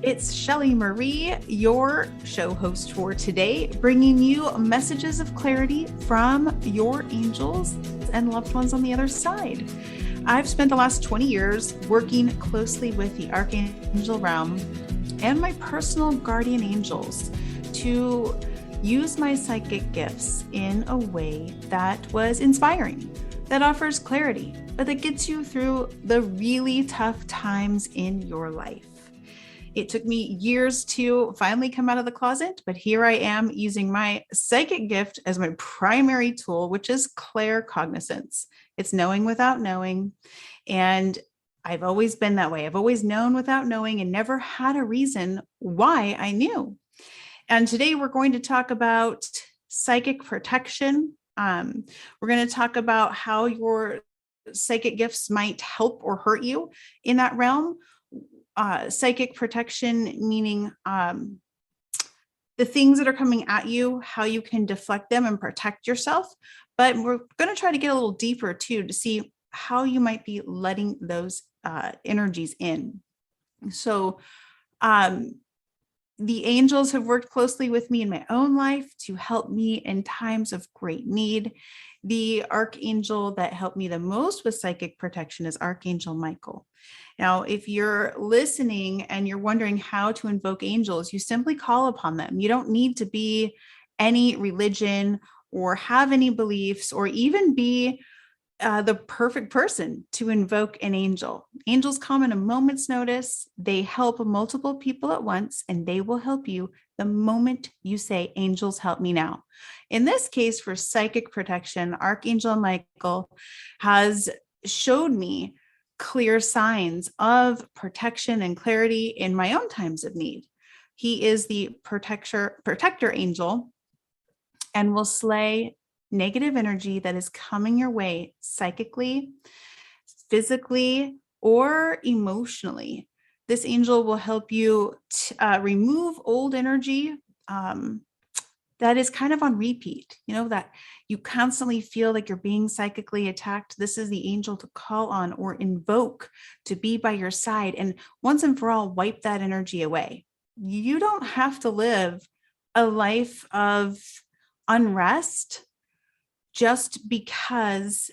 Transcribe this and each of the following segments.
It's Shelly Marie, your show host for today, bringing you messages of clarity from your angels and loved ones on the other side. I've spent the last 20 years working closely with the Archangel realm and my personal guardian angels to use my psychic gifts in a way that was inspiring, that offers clarity, but that gets you through the really tough times in your life. It took me years to finally come out of the closet, but here I am using my psychic gift as my primary tool, which is claircognizance. It's knowing without knowing. And I've always been that way. I've always known without knowing and never had a reason why I knew. And today we're going to talk about psychic protection. We're going to talk about how your psychic gifts might help or hurt you in that realm. Psychic protection, meaning the things that are coming at you, how you can deflect them and protect yourself. But we're going to try to get a little deeper too, to see how you might be letting those energies in. So the angels have worked closely with me in my own life to help me in times of great need. The archangel that helped me the most with psychic protection is Archangel Michael. Now, if you're listening and you're wondering how to invoke angels, you simply call upon them. You don't need to be any religion or have any beliefs or even be the perfect person to invoke an angel. Angels come in a moment's notice. They help multiple people at once, and they will help you the moment you say, "Angels, help me now." In this case, for psychic protection, Archangel Michael has showed me clear signs of protection and clarity in my own times of need. He is the protector angel and will slay negative energy that is coming your way psychically, physically, or emotionally. This angel will help you remove old energy that is kind of on repeat, that you constantly feel like you're being psychically attacked. This is the angel to call on or invoke to be by your side and once and for all wipe that energy away. You don't have to live a life of unrest just because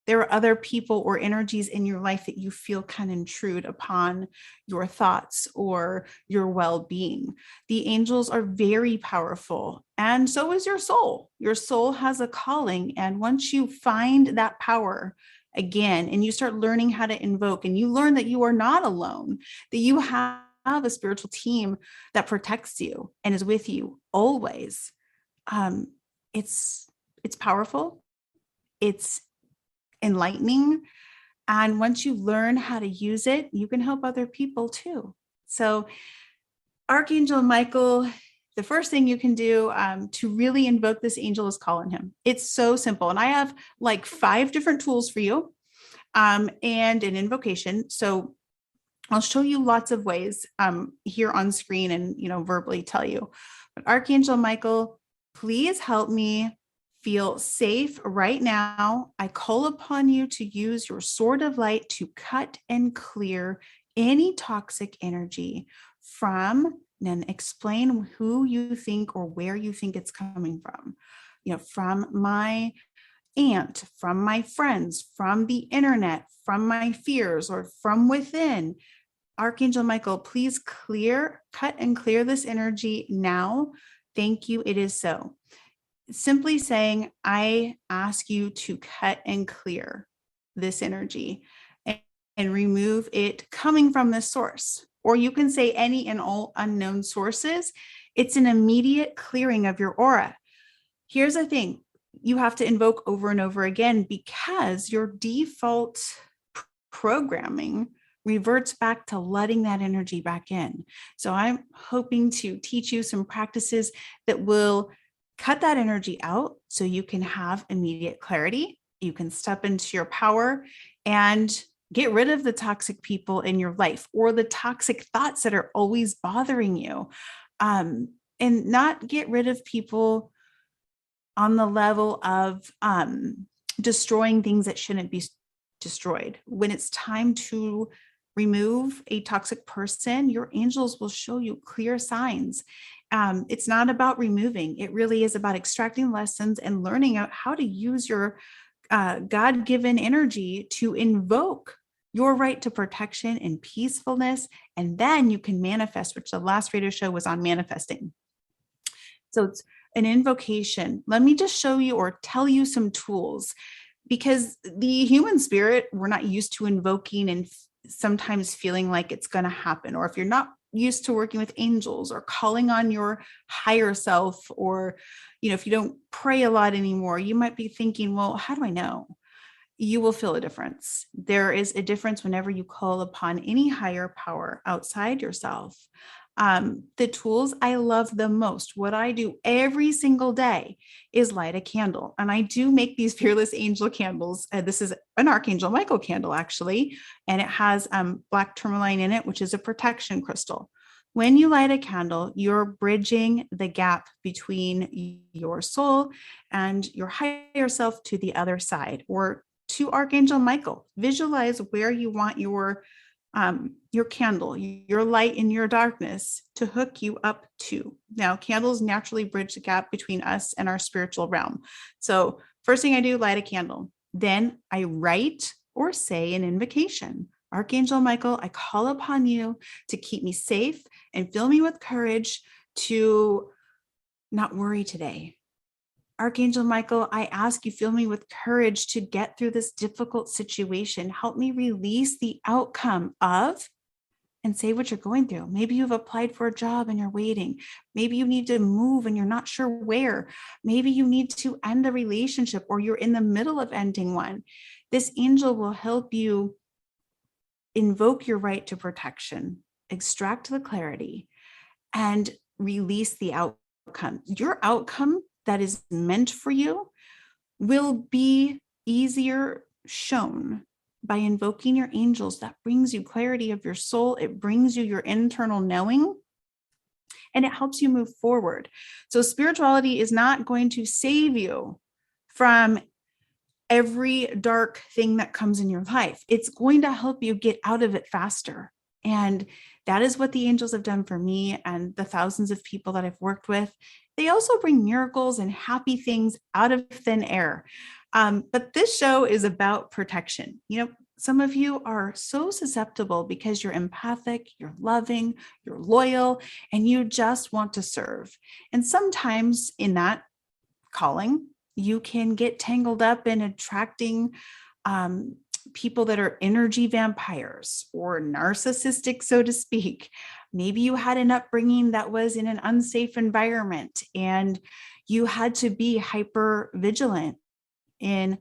there are other people or energies in your life that you feel can intrude upon your thoughts or your well-being. The angels are very powerful, and so is your soul. Your soul has a calling, and once you find that power again, and you start learning how to invoke, and you learn that you are not alone, that you have a spiritual team that protects you and is with you always, it's powerful, it's enlightening, and once you learn how to use it, you can help other people too. So Archangel Michael, the first thing you can do to really invoke this angel is call on him. It's so simple, and I have like 5 different tools for you and an invocation. So I'll show you lots of ways here on screen and verbally tell you. But Archangel Michael, please help me feel safe right now. I call upon you to use your sword of light to cut and clear any toxic energy from, and explain who you think or where you think it's coming from. From my aunt, from my friends, from the internet, from my fears, or from within. Archangel Michael, please cut and clear this energy now. Thank you. It is so. Simply saying, I ask you to cut and clear this energy and remove it coming from this source. Or you can say any and all unknown sources. It's an immediate clearing of your aura. Here's the thing. You have to invoke over and over again because your default programming reverts back to letting that energy back in. So I'm hoping to teach you some practices that will cut that energy out so you can have immediate clarity. You can step into your power and get rid of the toxic people in your life or the toxic thoughts that are always bothering you, and not get rid of people on the level of destroying things that shouldn't be destroyed. When it's time to remove a toxic person, your angels will show you clear signs. It's not about removing. It really is about extracting lessons and learning out how to use your God-given energy to invoke your right to protection and peacefulness. And then you can manifest, which the last radio show was on manifesting. So it's an invocation. Let me just show you or tell you some tools, because the human spirit, we're not used to invoking and sometimes feeling like it's going to happen. Or if you're not used to working with angels or calling on your higher self, or, if you don't pray a lot anymore, you might be thinking, well, how do I know? You will feel a difference. There is a difference whenever you call upon any higher power outside yourself. The tools I love the most, what I do every single day, is light a candle. And I do make these fearless angel candles. This is an Archangel Michael candle, actually, and it has black tourmaline in it, which is a protection crystal. When you light a candle, you're bridging the gap between your soul and your higher self to the other side, or to Archangel Michael. Visualize where you want your candle, your light in your darkness, to hook you up to. Now, candles naturally bridge the gap between us and our spiritual realm. So first thing I do, light a candle. Then I write or say an invocation. Archangel Michael, I call upon you to keep me safe and fill me with courage to not worry today. Archangel Michael, I ask you, fill me with courage to get through this difficult situation. Help me release the outcome of, and say what you're going through. Maybe you've applied for a job and you're waiting. Maybe you need to move and you're not sure where. Maybe you need to end a relationship, or you're in the middle of ending one. This angel will help you invoke your right to protection, extract the clarity, and release the outcome. Your outcome that is meant for you will be easier shown by invoking your angels. That brings you clarity of your soul. It brings you your internal knowing, and it helps you move forward. So spirituality is not going to save you from every dark thing that comes in your life. It's going to help you get out of it faster. And that is what the angels have done for me and the thousands of people that I've worked with. They also bring miracles and happy things out of thin air. But this show is about protection. Some of you are so susceptible because you're empathic, you're loving, you're loyal, and you just want to serve. And sometimes in that calling, you can get tangled up in attracting people that are energy vampires or narcissistic, so to speak. Maybe you had an upbringing that was in an unsafe environment and you had to be hyper vigilant in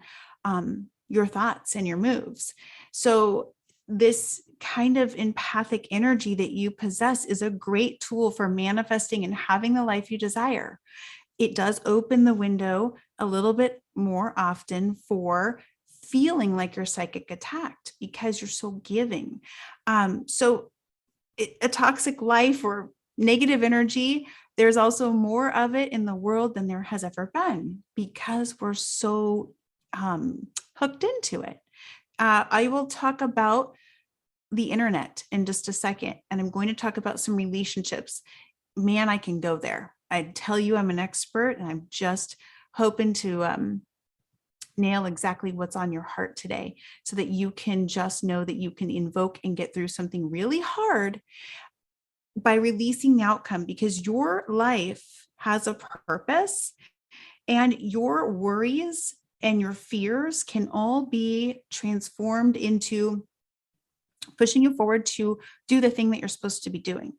your thoughts and your moves. So this kind of empathic energy that you possess is a great tool for manifesting and having the life you desire. It does open the window a little bit more often for feeling like you're psychic attacked because you're so giving. So a toxic life or negative energy, there's also more of it in the world than there has ever been because we're so hooked into it. I will talk about the internet in just a second, and I'm going to talk about some relationships. Man, I can go there. I tell you I'm an expert, and I'm just hoping to nail exactly what's on your heart today so that you can just know that you can invoke and get through something really hard by releasing the outcome, because your life has a purpose and your worries and your fears can all be transformed into pushing you forward to do the thing that you're supposed to be doing.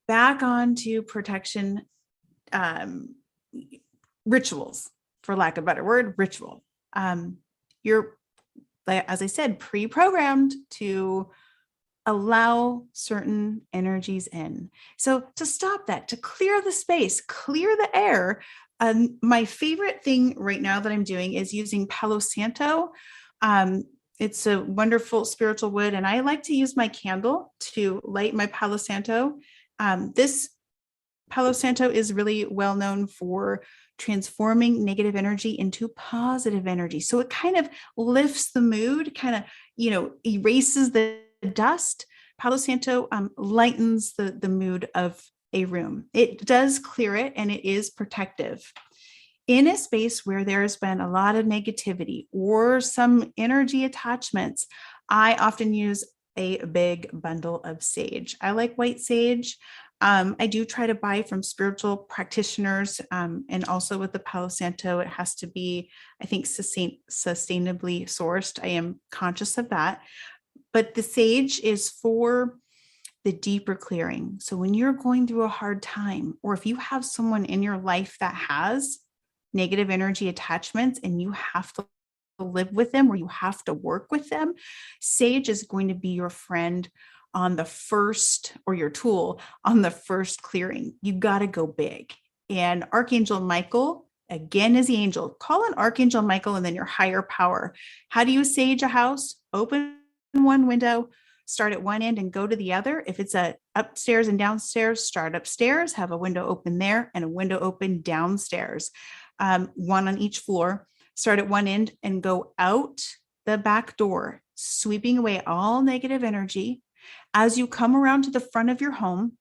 Back on to protection rituals, for lack of a better word, ritual. You're, as I said, pre-programmed to allow certain energies in. So to stop that, to clear the space, clear the air, my favorite thing right now that I'm doing is using Palo Santo. It's a wonderful spiritual wood, and I like to use my candle to light my Palo Santo. This Palo Santo is really well known for transforming negative energy into positive energy. So it kind of lifts the mood, kind of, erases the dust, Palo Santo lightens the mood of a room. It does clear it, and it is protective. In a space where there's been a lot of negativity or some energy attachments, I often use a big bundle of sage. I like white sage. I do try to buy from spiritual practitioners, and also with the Palo Santo, it has to be, I think, sustainably sourced. I am conscious of that. But the sage is for the deeper clearing. So when you're going through a hard time, or if you have someone in your life that has negative energy attachments and you have to live with them or you have to work with them, sage is going to be your friend on the first, or your tool on the first clearing. You got to go big. And Archangel Michael, again, is the angel. Call on Archangel Michael and then your higher power. How do you sage a house? Open one window, start at one end and go to the other. If it's a upstairs and downstairs, start upstairs, have a window open there and a window open downstairs, one on each floor. Start at one end and go out the back door, sweeping away all negative energy. As you come around to the front of your home,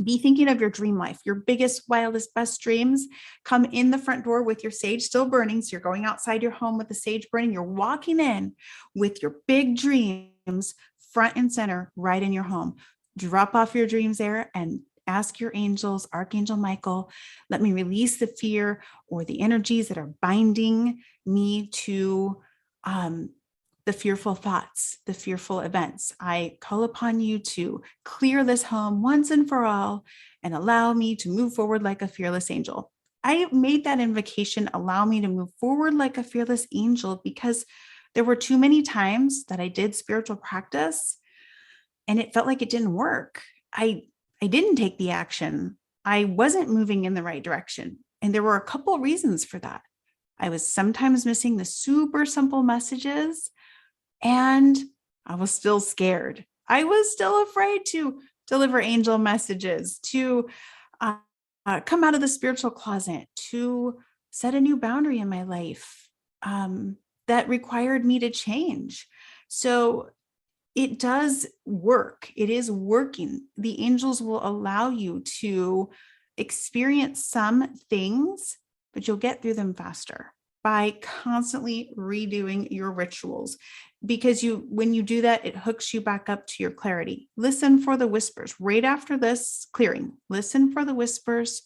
be thinking of your dream life, your biggest, wildest, best dreams. Come in the front door with your sage still burning. So you're going outside your home with the sage burning. You're walking in with your big dreams front and center right in your home. Drop off your dreams there and ask your angels, Archangel Michael, let me release the fear or the energies that are binding me to the fearful thoughts, the fearful events. I call upon you to clear this home once and for all and allow me to move forward like a fearless angel. I made that invocation, allow me to move forward like a fearless angel, because there were too many times that I did spiritual practice and it felt like it didn't work. I didn't take the action. I wasn't moving in the right direction. And there were a couple of reasons for that. I was sometimes missing the super simple messages, and I was still scared. I was still afraid to deliver angel messages, to come out of the spiritual closet, to set a new boundary in my life that required me to change. So it does work. It is working. The angels will allow you to experience some things, but you'll get through them faster by constantly redoing your rituals. Because when you do that, it hooks you back up to your clarity. Listen for the whispers right after this clearing. Listen for the whispers,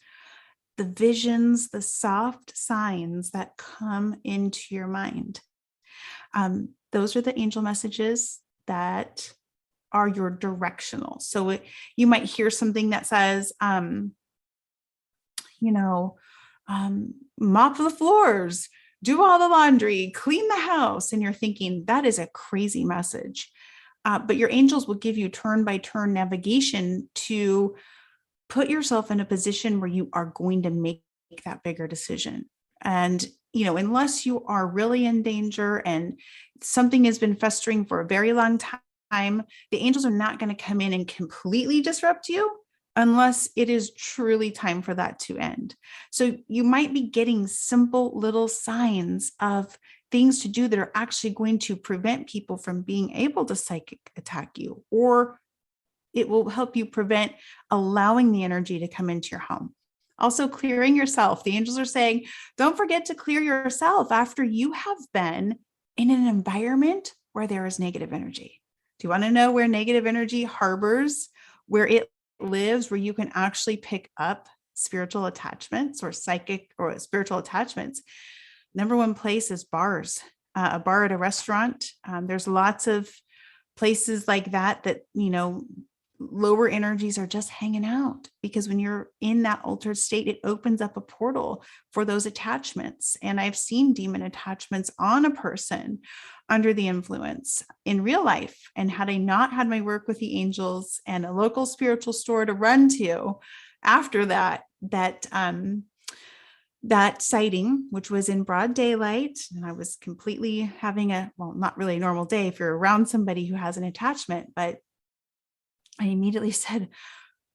the visions, the soft signs that come into your mind. Those are the angel messages that are your directional. So you might hear something that says, mop the floors, do all the laundry, clean the house. And you're thinking that is a crazy message. But your angels will give you turn-by-turn navigation to put yourself in a position where you are going to make that bigger decision. And, unless you are really in danger and something has been festering for a very long time, the angels are not going to come in and completely disrupt you unless it is truly time for that to end. So you might be getting simple little signs of things to do that are actually going to prevent people from being able to psychic attack you, or it will help you prevent allowing the energy to come into your home. Also, clearing yourself. The angels are saying, don't forget to clear yourself after you have been in an environment where there is negative energy. Do you want to know where negative energy harbors, where it lives, where you can actually pick up spiritual attachments or psychic or spiritual attachments? Number one place is bars, a bar at a restaurant. There's lots of places like that, lower energies are just hanging out, because when you're in that altered state, it opens up a portal for those attachments. And I've seen demon attachments on a person under the influence in real life. And had I not had my work with the angels and a local spiritual store to run to after that sighting, which was in broad daylight, and I was completely having not really a normal day if you're around somebody who has an attachment, but I immediately said,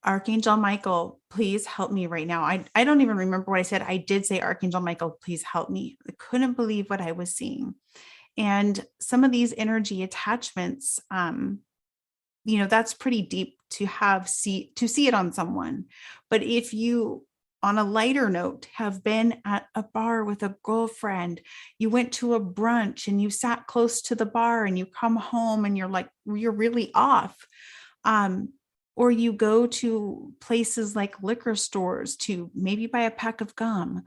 Archangel Michael, please help me right now. I don't even remember what I said. I did say, Archangel Michael, please help me. I couldn't believe what I was seeing. And some of these energy attachments, that's pretty deep to see it on someone. But if you, on a lighter note, have been at a bar with a girlfriend, you went to a brunch and you sat close to the bar and you come home and you're really off. Or you go to places like liquor stores to maybe buy a pack of gum.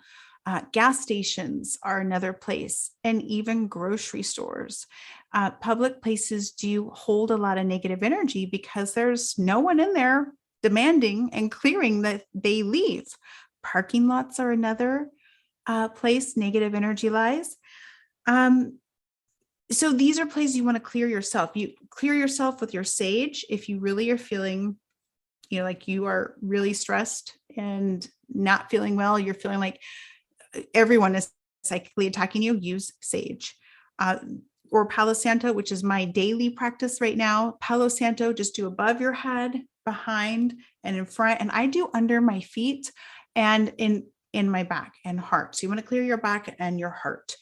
Gas stations are another place, and even grocery stores. Public places do hold a lot of negative energy because there's no one in there demanding and clearing that they leave. Parking lots are another place negative energy lies. So these are places you want to clear yourself. You clear yourself with your sage if you really are feeling, like you are really stressed and not feeling well. You're feeling like everyone is psychically attacking you. Use sage. Or Palo Santo, which is my daily practice right now. Palo Santo, just do above your head, behind, and in front. And I do under my feet and in my back and heart. So you want to clear your back and your heart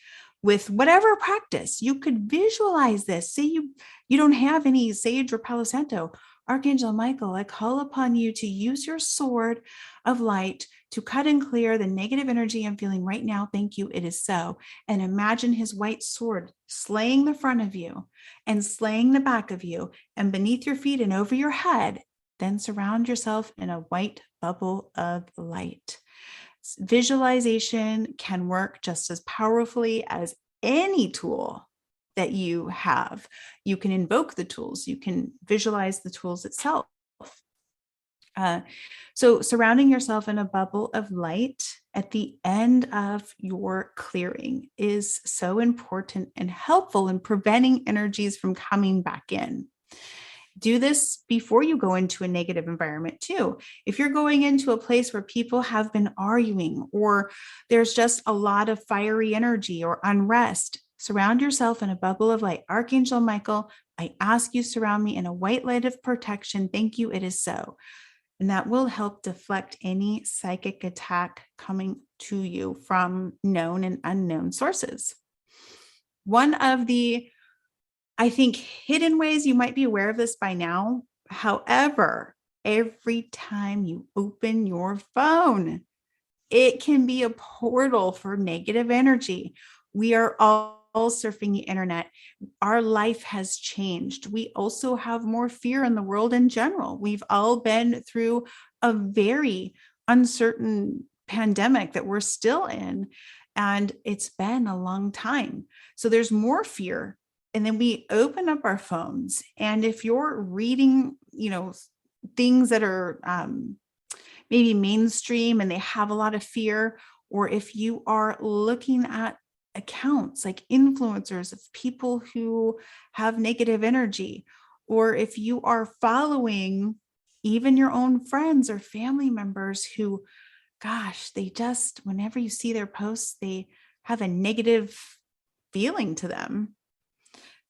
with whatever practice. You could visualize this. Say you don't have any sage or Palo Santo. Archangel Michael, I call upon you to use your sword of light to cut and clear the negative energy I'm feeling right now. Thank you. It is so. And imagine his white sword slaying the front of you and slaying the back of you and beneath your feet and over your head. Then surround yourself in a white bubble of light. Visualization can work just as powerfully as any tool that you have. You can invoke the tools, you can visualize the tools itself. So surrounding yourself in a bubble of light at the end of your clearing is so important and helpful in preventing energies from coming back in. Do this before you go into a negative environment too. If you're going into a place where people have been arguing or there's just a lot of fiery energy or unrest, surround yourself in a bubble of light. Archangel Michael, I ask you surround me in a white light of protection. Thank you. It is so. And that will help deflect any psychic attack coming to you from known and unknown sources. One of the, I think, hidden ways, you might be aware of this by now. However, every time you open your phone, it can be a portal for negative energy. We are all surfing the internet. Our life has changed. We also have more fear in the world in general. We've all been through a very uncertain pandemic that we're still in, and it's been a long time. So there's more fear. And then we open up our phones, and if you're reading, things that are maybe mainstream and they have a lot of fear, or if you are looking at accounts like influencers of people who have negative energy, or if you are following even your own friends or family members who, gosh, they just, whenever you see their posts, they have a negative feeling to them.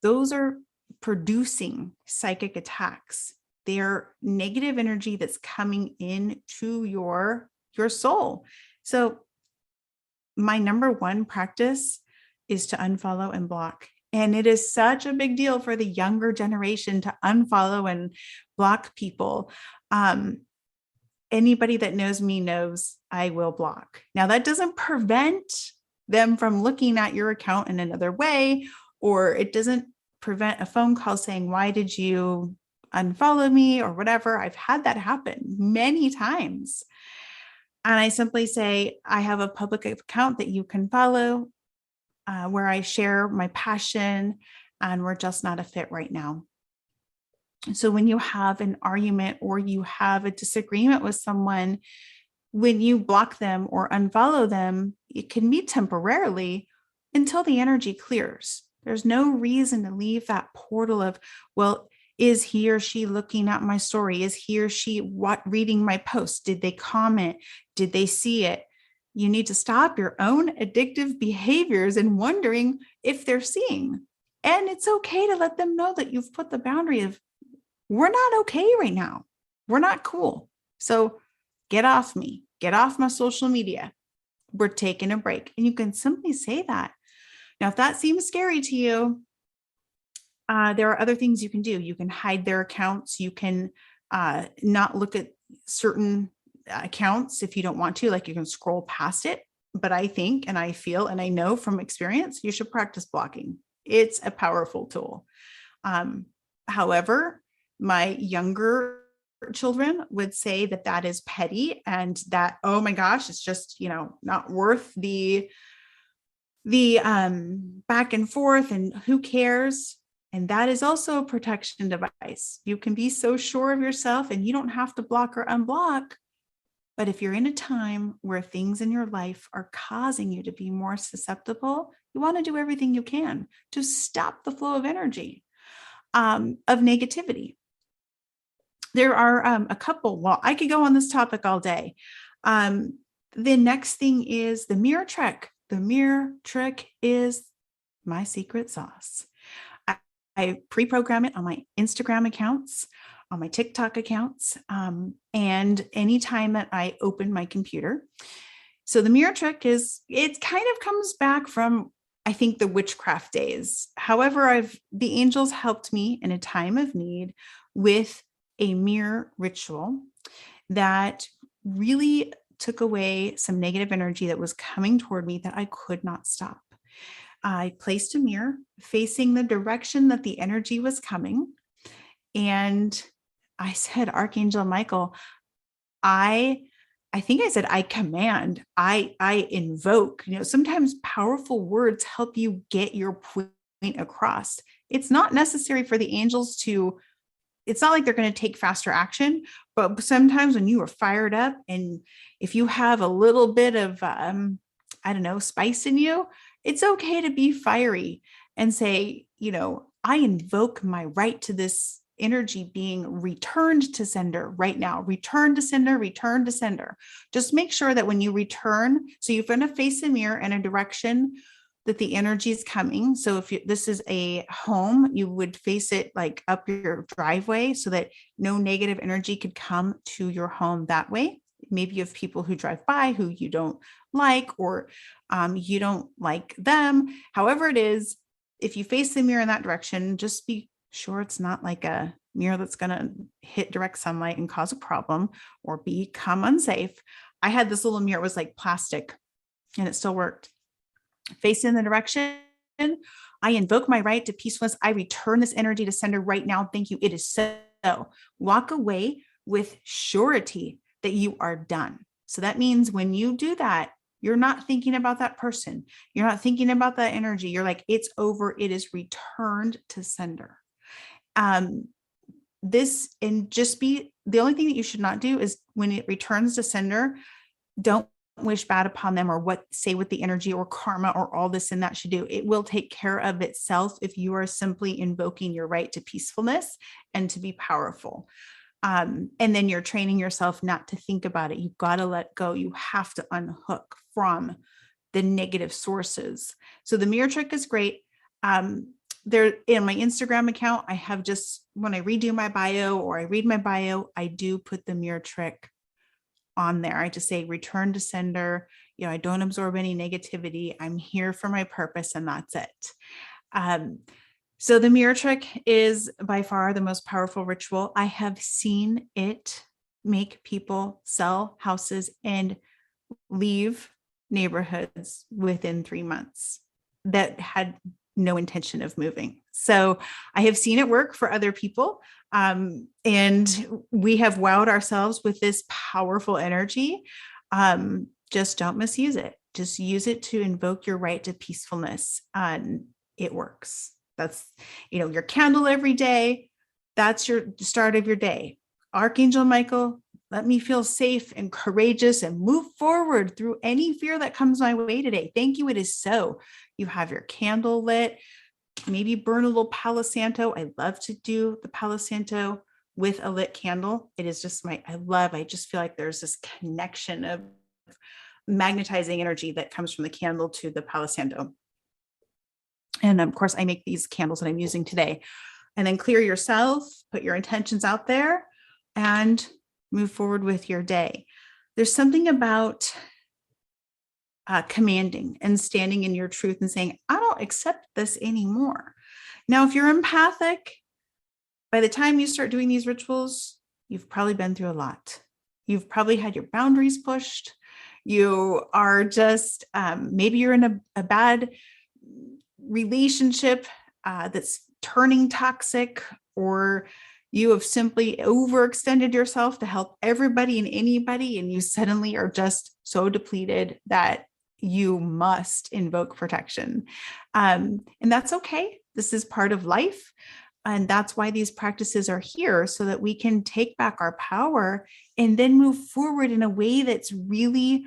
Those are producing psychic attacks. They're negative energy that's coming into your soul. So my number one practice is to unfollow and block. And it is such a big deal for the younger generation to unfollow and block people. Anybody that knows me knows I will block. Now, that doesn't prevent them from looking at your account in another way, or it doesn't prevent a phone call saying, why did you unfollow me or whatever. I've had that happen many times. And I simply say, I have a public account that you can follow where I share my passion, and we're just not a fit right now. So when you have an argument or you have a disagreement with someone, when you block them or unfollow them, it can be temporarily until the energy clears. There's no reason to leave that portal of, well, is he or she looking at my story? Is he or she reading my post? Did they comment? Did they see it? You need to stop your own addictive behaviors and wondering if they're seeing. And it's okay to let them know that you've put the boundary of, we're not okay right now. We're not cool. So get off me. Get off my social media. We're taking a break. And you can simply say that. Now, if that seems scary to you, there are other things you can do. You can hide their accounts. You can not look at certain accounts if you don't want to, like you can scroll past it. But I think, and I feel, and I know from experience, you should practice blocking. It's a powerful tool. However, my younger children would say that that is petty and that, oh my gosh, it's just, not worth the back and forth and who cares. And that is also a protection device. You can be so sure of yourself and you don't have to block or unblock. But if you're in a time where things in your life are causing you to be more susceptible, you want to do everything you can to stop the flow of energy, of negativity. There are a couple, well, I could go on this topic all day. The next thing is the mirror trick. The mirror trick is my secret sauce. I pre-program it on my Instagram accounts, on my TikTok accounts, and anytime that I open my computer. So the mirror trick is, it kind of comes back from, I think, the witchcraft days. However, the angels helped me in a time of need with a mirror ritual that really took away some negative energy that was coming toward me that I could not stop. I placed a mirror facing the direction that the energy was coming. And I said, Archangel Michael, I think I said, I command, I invoke, sometimes powerful words help you get your point across. It's not necessary for the angels to, it's not like they're going to take faster action, but sometimes when you are fired up and if you have a little bit of, spice in you, it's okay to be fiery and say, I invoke my right to this energy being returned to sender right now. Return to sender, return to sender. Just make sure that when you return, so you're going to face a mirror in a direction that the energy is coming. So if this is a home, you would face it like up your driveway so that no negative energy could come to your home that way. Maybe you have people who drive by who you don't like, or you don't like them. However it is, if you face the mirror in that direction, just be sure it's not like a mirror that's going to hit direct sunlight and cause a problem or become unsafe. I had this little mirror, it was like plastic and it still worked. Face in the direction. I invoke my right to peacefulness. I return this energy to sender right now. Thank you. It is so. Walk away with surety that you are done. So that means when you do that, you're not thinking about that person. You're not thinking about that energy. You're like, it's over. It is returned to sender. This, and just be, the only thing that you should not do is when it returns to sender, don't wish bad upon them or say what the energy or karma or all this and that should do. It will take care of itself if you are simply invoking your right to peacefulness and to be powerful. And then you're training yourself not to think about it. You've got to let go. You have to unhook from the negative sources. So the mirror trick is great. There in my Instagram account, I have just, when I redo my bio or I read my bio, I do put the mirror trick on there. I just say return to sender. I don't absorb any negativity. I'm here for my purpose and that's it. So the mirror trick is by far the most powerful ritual. I have seen it make people sell houses and leave neighborhoods within 3 months that had no intention of moving. So I have seen it work for other people. And we have wowed ourselves with this powerful energy. Just don't misuse it. Just use it to invoke your right to peacefulness. And it works. That's, your candle every day. That's your start of your day. Archangel Michael, let me feel safe and courageous and move forward through any fear that comes my way today. Thank you. It is so. You have your candle lit, maybe burn a little Palo Santo. I love to do the Palo Santo with a lit candle. It is just I just feel like there's this connection of magnetizing energy that comes from the candle to the Palo Santo. And of course, I make these candles that I'm using today. And then clear yourself, put your intentions out there, and move forward with your day. There's something about commanding and standing in your truth and saying, I don't accept this anymore. Now, if you're empathic, by the time you start doing these rituals, you've probably been through a lot. You've probably had your boundaries pushed. You are just, maybe you're in a bad relationship that's turning toxic, or you have simply overextended yourself to help everybody and anybody, and you suddenly are just so depleted that you must invoke protection. And that's okay. This is part of life. And that's why these practices are here, so that we can take back our power and then move forward in a way that's really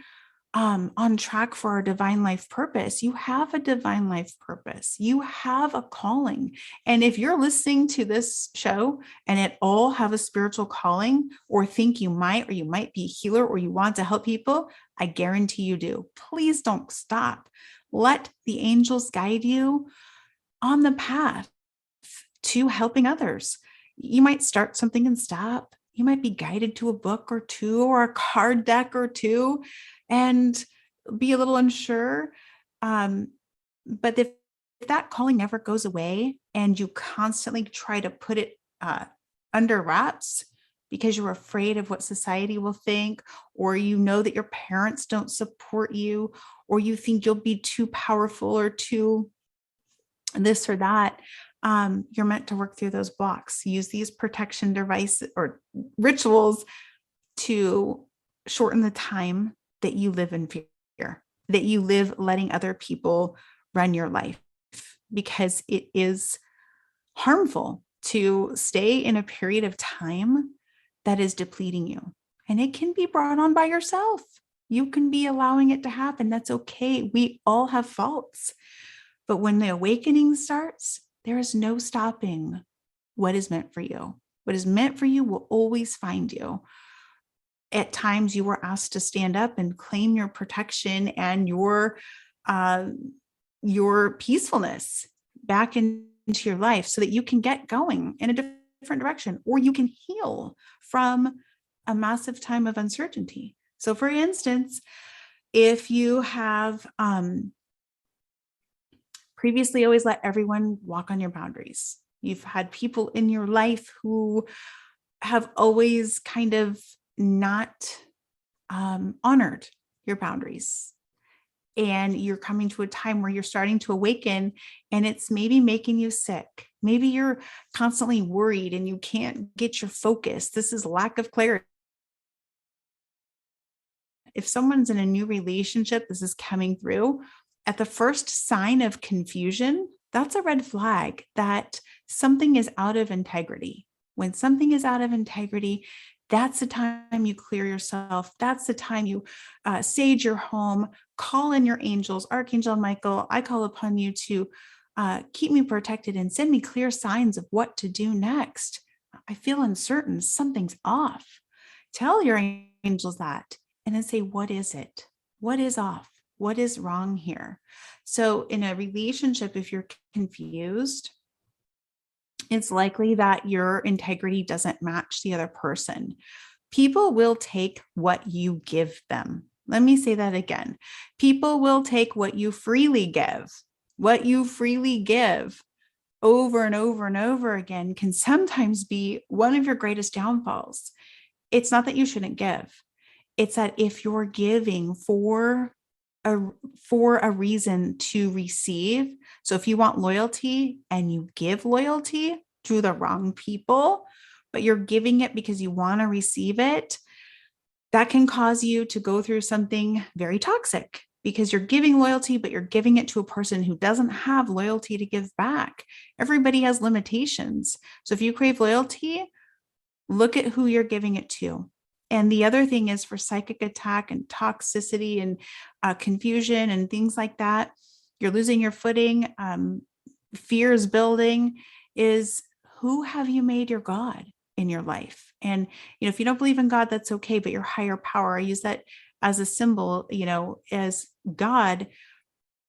on track for our divine life purpose. You have a divine life purpose. You have a calling. And if you're listening to this show and at all have a spiritual calling, or think you might, or you might be a healer, or you want to help people, I guarantee you do. Please don't stop. Let the angels guide you on the path to helping others. You might start something and stop. You might be guided to a book or two, or a card deck or two, and be a little unsure. But if that calling never goes away and you constantly try to put it under wraps because you're afraid of what society will think, or you know that your parents don't support you, or you think you'll be too powerful or too this or that, you're meant to work through those blocks. Use these protection devices or rituals to shorten the time that you live in fear, that you live letting other people run your life, because it is harmful to stay in a period of time that is depleting you. And it can be brought on by yourself. You can be allowing it to happen. That's okay. We all have faults. But when the awakening starts, there is no stopping what is meant for you. What is meant for you will always find you. At times you were asked to stand up and claim your protection and your peacefulness back into your life, so that you can get going in a different direction, or you can heal from a massive time of uncertainty. So for instance, if you have previously always let everyone walk on your boundaries, you've had people in your life who have always kind of not honored your boundaries, and you're coming to a time where you're starting to awaken, and it's maybe making you sick. Maybe you're constantly worried and you can't get your focus. This is lack of clarity. If someone's in a new relationship, this is coming through. At the first sign of confusion, that's a red flag that something is out of integrity. When something is out of integrity, that's the time you clear yourself. That's the time you sage your home, call in your angels, Archangel Michael. I call upon you to keep me protected and send me clear signs of what to do next. I feel uncertain. Something's off. Tell your angels that, and then say, what is it? What is off? What is wrong here? So in a relationship, if you're confused, it's likely that your integrity doesn't match the other person. People will take what you give them. Let me say that again. People will take what you freely give. What you freely give over and over and over again can sometimes be one of your greatest downfalls. It's not that you shouldn't give. It's that if you're giving for a reason to receive. So if you want loyalty and you give loyalty to the wrong people, but you're giving it because you want to receive it, that can cause you to go through something very toxic, because you're giving loyalty, but you're giving it to a person who doesn't have loyalty to give back. Everybody has limitations. So if you crave loyalty, look at who you're giving it to. And the other thing is, for psychic attack and toxicity and confusion and things like that, you're losing your footing, fear is building, is who have you made your God in your life? And, if you don't believe in God, that's okay, but your higher power, I use that as a symbol, as God.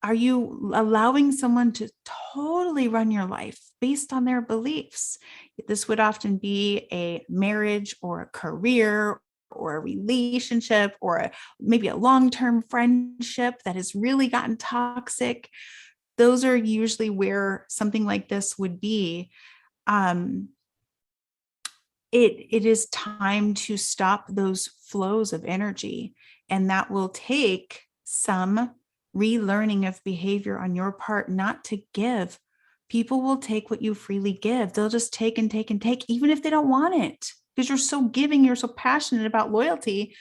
Are you allowing someone to totally run your life based on their beliefs? This would often be a marriage or a career or a relationship or maybe a long-term friendship that has really gotten toxic, those are usually where something like this would be. Um, it is time to stop those flows of energy, and that will take some relearning of behavior on your part not to give. People will take what you freely give. They'll just take and take and take, even if they don't want it, because you're so giving, you're so passionate about loyalty.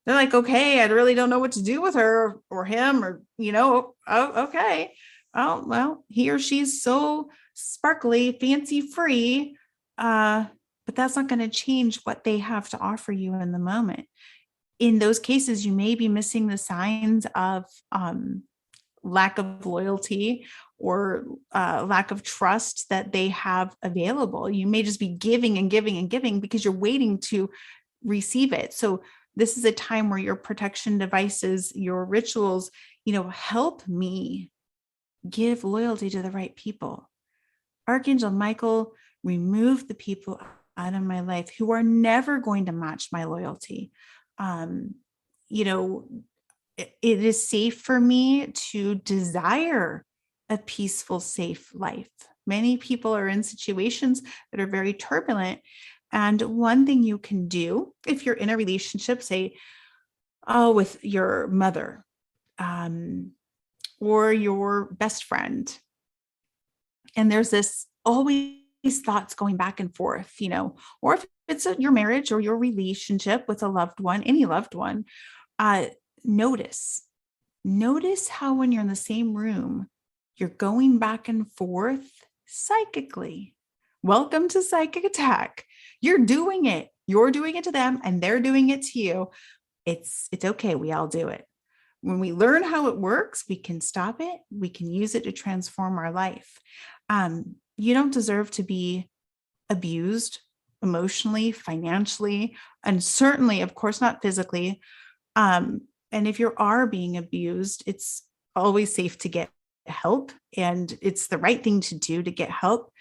They're like, okay, I really don't know what to do with her or him, or, oh, okay. Oh, well, he or she's so sparkly, fancy free. But that's not going to change what they have to offer you in the moment. In those cases, you may be missing the signs of lack of loyalty or lack of trust that they have available. You may just be giving and giving and giving because you're waiting to receive it. So this is a time where your protection devices, your rituals, help me give loyalty to the right people. Archangel Michael, remove the people out of my life who are never going to match my loyalty. It is safe for me to desire a peaceful, safe life. Many people are in situations that are very turbulent. And one thing you can do if you're in a relationship, say, with your mother, or your best friend, and there's this always thoughts going back and forth, or if it's your marriage or your relationship with a loved one, any loved one, notice how when you're in the same room, you're going back and forth psychically. Welcome to psychic attack. You're doing it to them and they're doing it to you. It's okay. We all do it. When we learn how it works, we can stop it. We can use it to transform our life. You don't deserve to be abused emotionally, financially, and certainly, of course, not physically. And if you are being abused, it's always safe to get help, and it's the right thing to do to get help.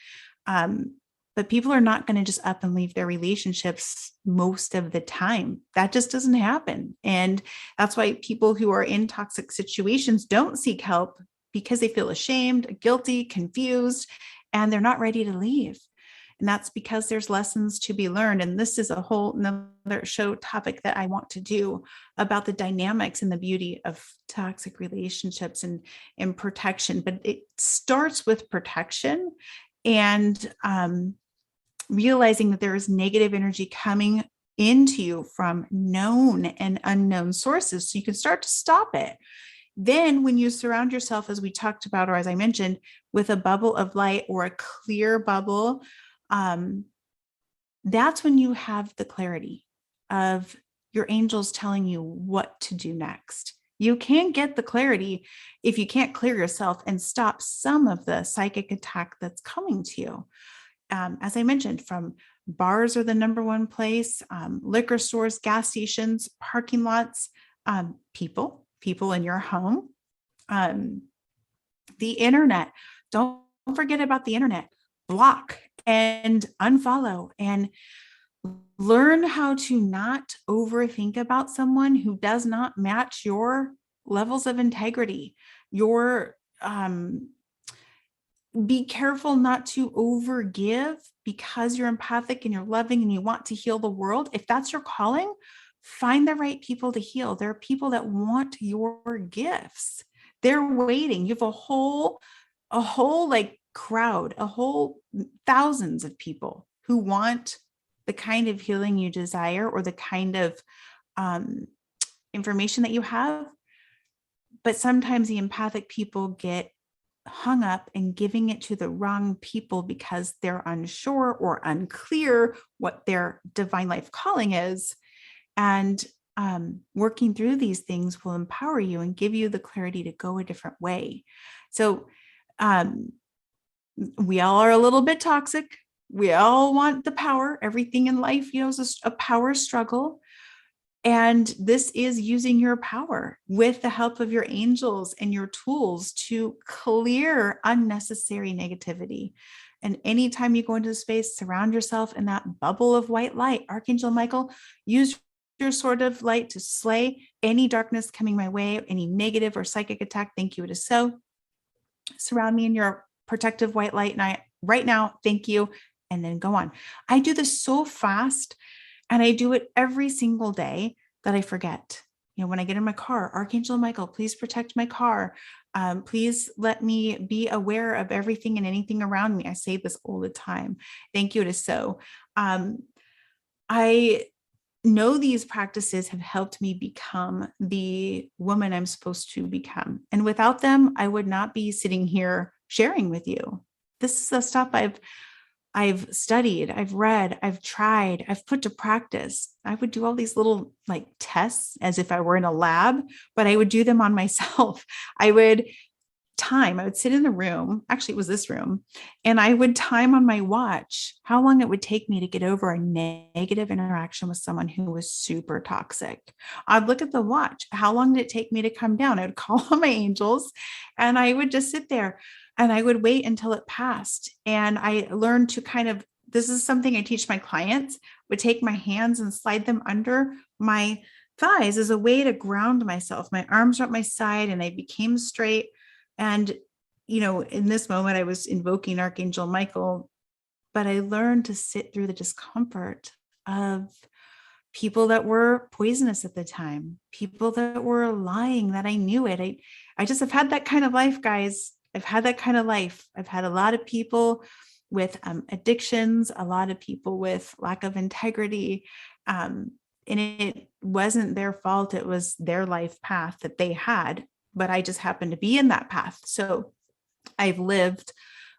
But people are not going to just up and leave their relationships most of the time. That just doesn't happen. And that's why people who are in toxic situations don't seek help, because they feel ashamed, guilty, confused, and they're not ready to leave. And that's because there's lessons to be learned. And this is a whole another show topic that I want to do about the dynamics and the beauty of toxic relationships and protection. But it starts with protection and realizing that there is negative energy coming into you from known and unknown sources. So you can start to stop it. Then when you surround yourself, as we talked about, or as I mentioned, with a bubble of light or a clear bubble, that's when you have the clarity of your angels telling you what to do next. You can't get the clarity if you can't clear yourself and stop some of the psychic attack that's coming to you. As I mentioned, from bars are the number one place, liquor stores, gas stations, parking lots, people in your home, the internet. Don't forget about the internet. Block and unfollow and learn how to not overthink about someone who does not match your levels of integrity. Be careful not to overgive because you're empathic and you're loving and you want to heal the world. If that's your calling, find the right people to heal. There are people that want your gifts. They're waiting. You have a whole like crowd, a whole thousands of people who want the kind of healing you desire or the kind of information that you have. But sometimes the empathic people get hung up in giving it to the wrong people because they're unsure or unclear what their divine life calling is. And working through these things will empower you and give you the clarity to go a different way. So we all are a little bit toxic. We all want the power. Everything in life, is a power struggle. And this is using your power with the help of your angels and your tools to clear unnecessary negativity. And anytime you go into space, surround yourself in that bubble of white light. Archangel Michael, use your sword of light to slay any darkness coming my way, any negative or psychic attack. Thank you. It is so. Surround me in your protective white light night right now. Thank you. And then go on. I do this so fast, and I do it every single day that I forget. When I get in my car, Archangel Michael, please protect my car. Please let me be aware of everything and anything around me. I say this all the time. Thank you. It is so. I know these practices have helped me become the woman I'm supposed to become. And without them, I would not be sitting here sharing with you. This is the stuff I've studied, I've read, I've tried, I've put to practice. I would do all these little tests as if I were in a lab, but I would do them on myself. I would sit in the room. Actually, it was this room. And I would time on my watch how long it would take me to get over a negative interaction with someone who was super toxic. I'd look at the watch. How long did it take me to come down? I would call on my angels, and I would just sit there, and I would wait until it passed. And I learned to this is something I teach my clients, would take my hands and slide them under my thighs as a way to ground myself. My arms are at my side, and I became straight. And, in this moment, I was invoking Archangel Michael, but I learned to sit through the discomfort of people that were poisonous at the time, people that were lying, that I knew it. I just have had that kind of life, guys. I've had that kind of life. I've had a lot of people with addictions, a lot of people with lack of integrity. And it wasn't their fault. It was their life path that they had. But I just happened to be in that path. So I've lived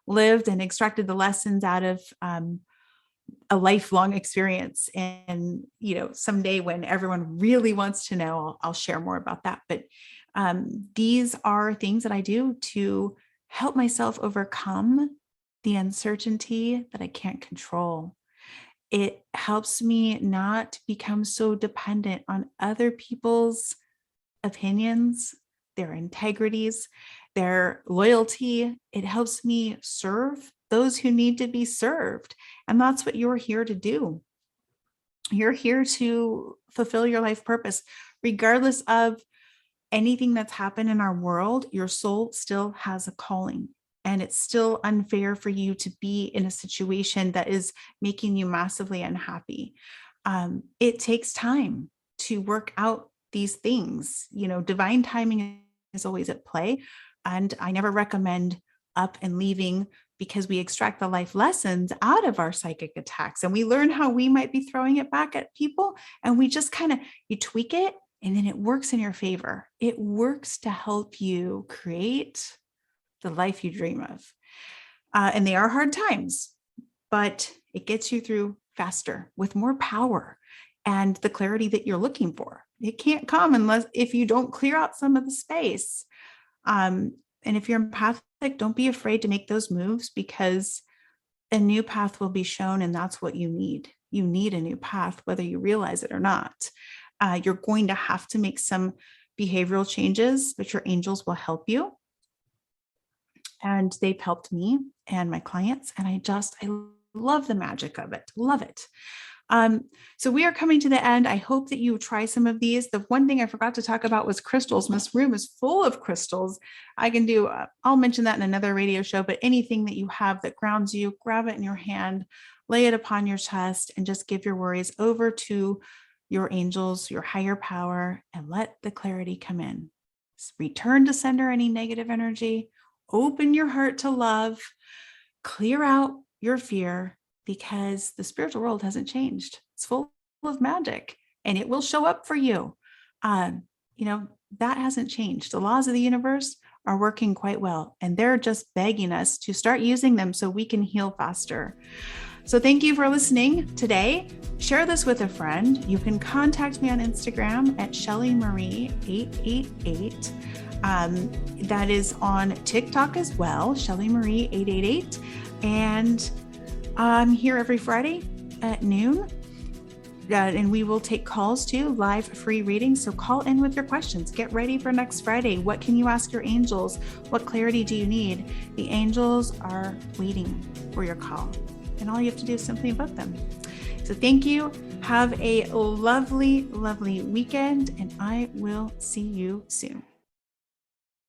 and extracted the lessons out of a lifelong experience. And, someday when everyone really wants to know, I'll share more about that. But these are things that I do to help myself overcome the uncertainty that I can't control. It helps me not become so dependent on other people's opinions, their integrities, their loyalty. It helps me serve those who need to be served. And that's what you're here to do. You're here to fulfill your life purpose. Regardless of anything that's happened in our world, your soul still has a calling. And it's still unfair for you to be in a situation that is making you massively unhappy. It takes time to work out these things. Divine timing is always at play. And I never recommend up and leaving, because we extract the life lessons out of our psychic attacks, and we learn how we might be throwing it back at people. And we just you tweak it, and then it works in your favor. It works to help you create the life you dream of. And they are hard times, but it gets you through faster with more power and the clarity that you're looking for. It can't come if you don't clear out some of the space. And if you're empathic, don't be afraid to make those moves, because a new path will be shown, and that's what you need. You need a new path, whether you realize it or not. You're going to have to make some behavioral changes, but your angels will help you. And they've helped me and my clients. And I love the magic of it. Love it. So we are coming to the end. I hope that you try some of these. The one thing I forgot to talk about was crystals. This room is full of crystals. I'll mention that in another radio show, but anything that you have that grounds you, grab it in your hand, lay it upon your chest, and just give your worries over to your angels, your higher power, and let the clarity come in. Return to sender any negative energy. Open your heart to love. Clear out your fear, because the spiritual world hasn't changed. It's full of magic, and it will show up for you. That hasn't changed. The laws of the universe are working quite well, and they're just begging us to start using them so we can heal faster. So thank you for listening today. Share this with a friend. You can contact me on Instagram at ShellyMarie888. That is on TikTok as well, ShellyMarie888. And I'm here every Friday at noon. And we will take calls too, live free readings. So call in with your questions. Get ready for next Friday. What can you ask your angels? What clarity do you need? The angels are waiting for your call. And all you have to do is simply invoke them. So thank you Have a lovely, lovely weekend, and I will see you soon.